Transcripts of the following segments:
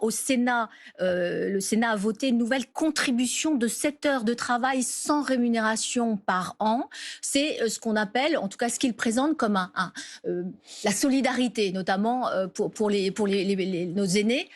Au Sénat, le Sénat a voté une nouvelle contribution de 7 heures de travail sans rémunération par an. C'est ce qu'on appelle, en tout cas ce qu'il présente comme la solidarité, notamment pour nos aînés.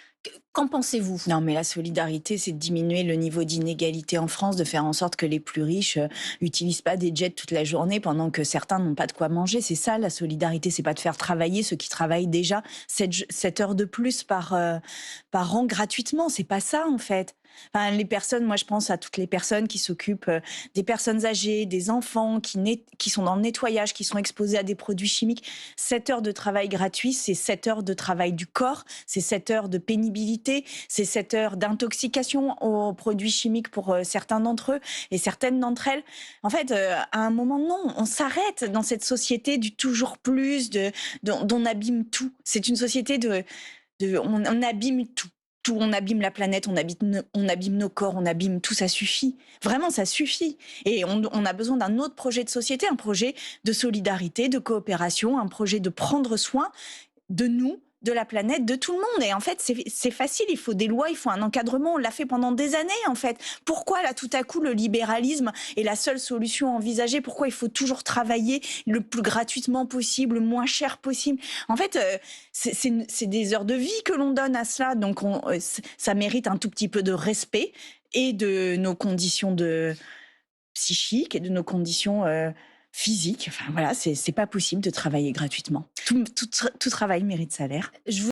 Qu'en pensez-vous? Non, mais la solidarité, c'est de diminuer le niveau d'inégalité en France, de faire en sorte que les plus riches utilisent pas des jets toute la journée pendant que certains n'ont pas de quoi manger. C'est ça, la solidarité. C'est pas de faire travailler ceux qui travaillent déjà 7 heures de plus par an gratuitement. C'est pas ça, en fait. Enfin, les personnes, moi, je pense à toutes les personnes qui s'occupent des personnes âgées, des enfants, qui sont dans le nettoyage, qui sont exposés à des produits chimiques. 7 heures de travail gratuit, c'est 7 heures de travail du corps, c'est 7 heures de pénibilité, c'est 7 heures d'intoxication aux produits chimiques pour certains d'entre eux et certaines d'entre elles. En fait, à un moment, non, on s'arrête dans cette société du toujours plus, dont on abîme tout. C'est une société on abîme tout. Tout, on abîme la planète, on abîme nos corps, on abîme tout, ça suffit. Vraiment, ça suffit. Et on a besoin d'un autre projet de société, un projet de solidarité, de coopération, un projet de prendre soin de nous, de la planète, de tout le monde. Et en fait, c'est facile, il faut des lois, il faut un encadrement. On l'a fait pendant des années, en fait. Pourquoi, là, tout à coup, le libéralisme est la seule solution envisagée? Pourquoi il faut toujours travailler le plus gratuitement possible, le moins cher possible? En fait, c'est des heures de vie que l'on donne à cela. Donc, ça mérite un tout petit peu de respect et de nos conditions psychiques et de nos conditions physiques. Enfin, voilà, c'est pas possible de travailler gratuitement. Tout travail mérite salaire. Je